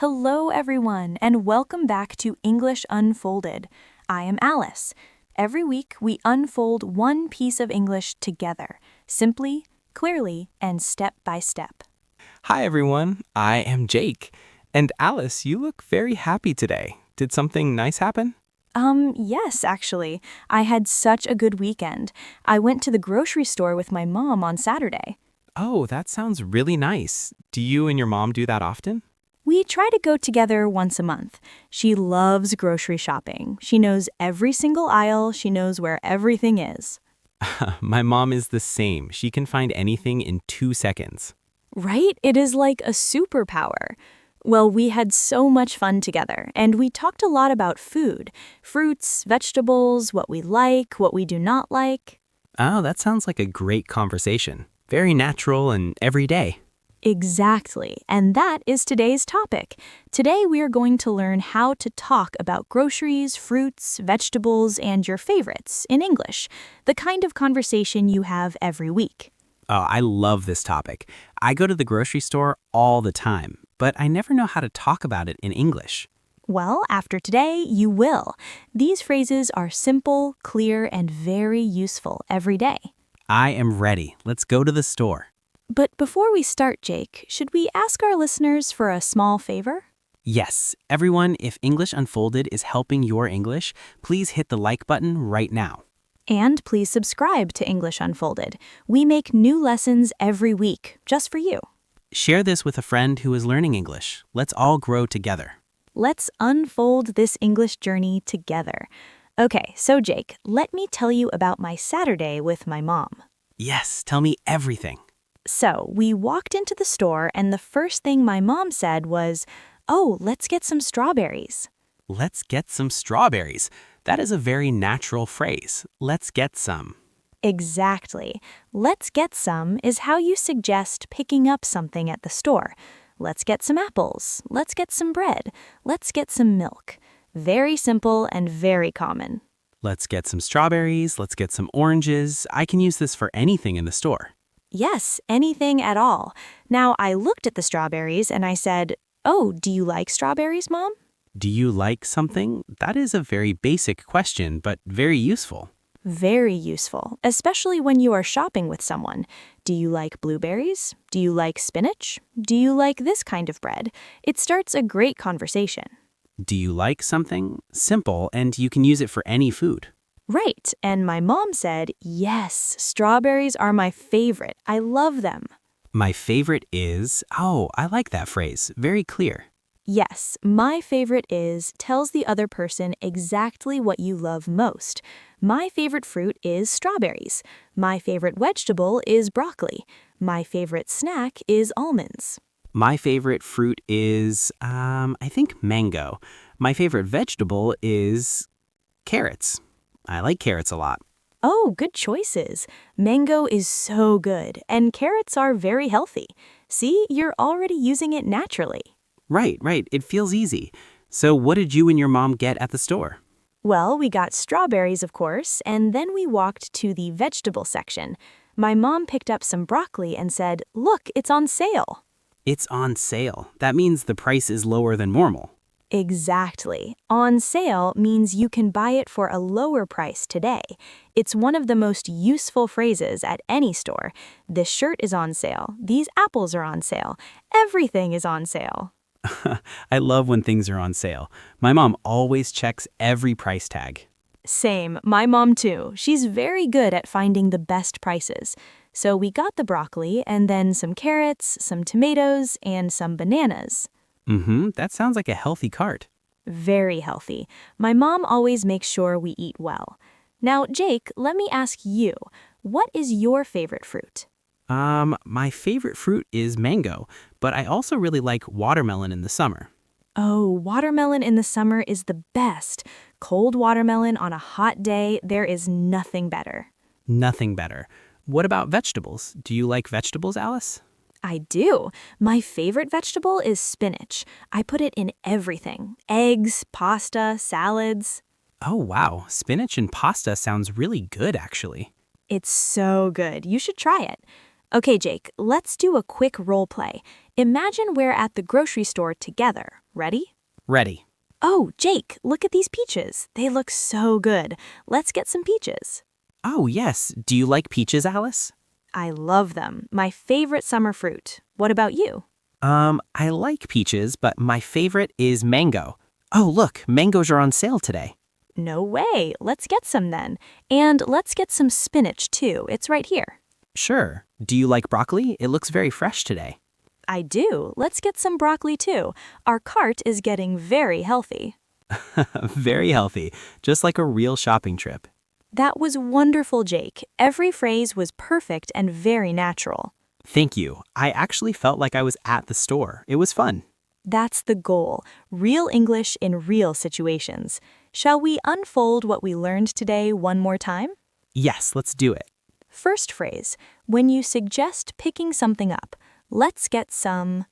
Hello, everyone, and welcome back to English Unfolded. I am Alice. Every week, we unfold one piece of English together, simply, clearly, and step by step. Hi everyone, I am Jake. And Alice, you look very happy today. Did something nice happen? Yes, actually. I had such a good weekend. I went to the grocery store with my mom on Saturday. Oh, that sounds really nice. Do you and your mom do that often? We try to go together once a month. She loves grocery shopping. She knows every single aisle, she knows where everything is. My mom is the same. She can find anything in 2 seconds. Right? It is like a superpower. Well, we had so much fun together, and we talked a lot about food, fruits, vegetables, what we like, what we do not like. Oh, that sounds like a great conversation. Very natural and everyday. Exactly, and that is today's topic. Today we are going to learn how to talk about groceries, fruits, vegetables, and your favorites in English, the kind of conversation you have every week. Oh, I love this topic. I go to the grocery store all the time, but I never know how to talk about it in English. Well, after today, you will. These phrases are simple, clear, and very useful every day. I am ready. Let's go to the store. But before we start, Jake, should we ask our listeners for a small favor? Yes, everyone, if English Unfolded is helping your English, please hit the like button right now. And please subscribe to English Unfolded. We make new lessons every week, just for you. Share this with a friend who is learning English. Let's all grow together. Let's unfold this English journey together. Okay, so Jake, let me tell you about my Saturday with my mom. Yes, tell me everything. So, we walked into the store, and the first thing my mom said was, "Oh, let's get some strawberries." Let's get some strawberries. That is a very natural phrase. Let's get some. Exactly. Let's get some is how you suggest picking up something at the store. Let's get some apples. Let's get some bread. Let's get some milk. Very simple and very common. Let's get some strawberries. Let's get some oranges. I can use this for anything in the store. Yes, anything at all. Now, I looked at the strawberries and I said, "Oh, do you like strawberries, Mom?" Do you like something? That is a very basic question, but very useful. Very useful, especially when you are shopping with someone. Do you like blueberries? Do you like spinach? Do you like this kind of bread? It starts a great conversation. Do you like something? Simple, and you can use it for any food. Right, and my mom said, "Yes, strawberries are my favorite. I love them." My favorite is, oh, I like that phrase. Very clear. Yes, my favorite is tells the other person exactly what you love most. My favorite fruit is strawberries. My favorite vegetable is broccoli. My favorite snack is almonds. My favorite fruit is, I think mango. My favorite vegetable is carrots. I like carrots a lot. Oh, good choices. Mango is so good, and carrots are very healthy. See, you're already using it naturally. Right. It feels easy. So what did you and your mom get at the store? Well, we got strawberries, of course, and then we walked to the vegetable section. My mom picked up some broccoli and said, "Look, it's on sale." It's on sale. That means the price is lower than normal. Exactly. On sale means you can buy it for a lower price today. It's one of the most useful phrases at any store. This shirt is on sale. These apples are on sale. Everything is on sale. I love when things are on sale. My mom always checks every price tag. Same, my mom too. She's very good at finding the best prices. So we got the broccoli and then some carrots, some tomatoes, and some bananas. That sounds like a healthy cart. Very healthy. My mom always makes sure we eat well. Now, Jake, let me ask you, what is your favorite fruit? My favorite fruit is mango, but I also really like watermelon in the summer. Oh, watermelon in the summer is the best. Cold watermelon on a hot day, there is nothing better. Nothing better. What about vegetables? Do you like vegetables, Alice? I do. My favorite vegetable is spinach. I put it in everything. Eggs, pasta, salads. Oh, wow. Spinach and pasta sounds really good, actually. It's so good. You should try it. Okay, Jake, let's do a quick role play. Imagine we're at the grocery store together. Ready? Ready. Oh, Jake, look at these peaches. They look so good. Let's get some peaches. Oh, yes. Do you like peaches, Alice? I love them. My favorite summer fruit. What about you? I like peaches, but my favorite is mango. Oh, look, mangoes are on sale today. No way. Let's get some then. And let's get some spinach too. It's right here. Sure. Do you like broccoli? It looks very fresh today. I do. Let's get some broccoli too. Our cart is getting very healthy. Very healthy, just like a real shopping trip. That was wonderful, Jake. Every phrase was perfect and very natural. Thank you. I actually felt like I was at the store. It was fun. That's the goal. Real English in real situations. Shall we unfold what we learned today one more time? Yes, let's do it. First phrase, when you suggest picking something up, let's get some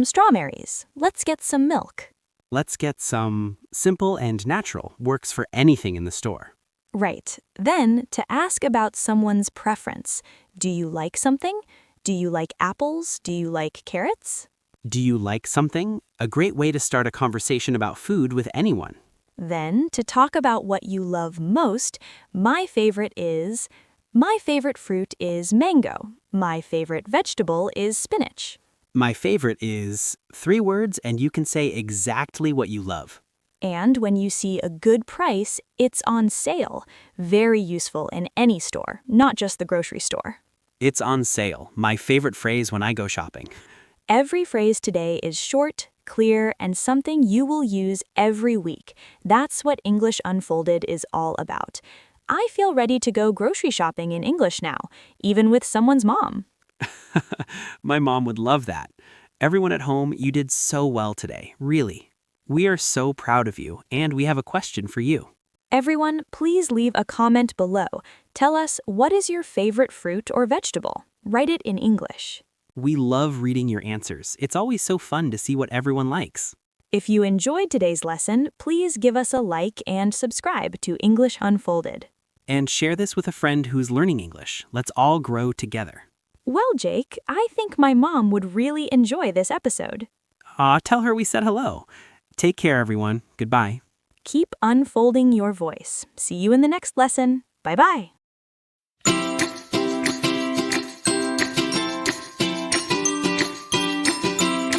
strawberries. Let's get some milk. Let's get some. Simple and natural works for anything in the store. Right. Then, to ask about someone's preference. Do you like something? Do you like apples? Do you like carrots? Do you like something? A great way to start a conversation about food with anyone. Then, to talk about what you love most, my favorite fruit is mango. My favorite vegetable is spinach. My favorite is 3 words and you can say exactly what you love. And when you see a good price, it's on sale. Very useful in any store, not just the grocery store. It's on sale, my favorite phrase when I go shopping. Every phrase today is short, clear, and something you will use every week. That's what English Unfolded is all about. I feel ready to go grocery shopping in English now, even with someone's mom. My mom would love that. Everyone at home, you did so well today, really. We are so proud of you, and we have a question for you. Everyone, please leave a comment below. Tell us, what is your favorite fruit or vegetable? Write it in English. We love reading your answers. It's always so fun to see what everyone likes. If you enjoyed today's lesson, please give us a like and subscribe to English Unfolded. And share this with a friend who's learning English. Let's all grow together. Well, Jake, I think my mom would really enjoy this episode. Tell her we said hello. Take care, everyone. Goodbye. Keep unfolding your voice. See you in the next lesson. Bye-bye.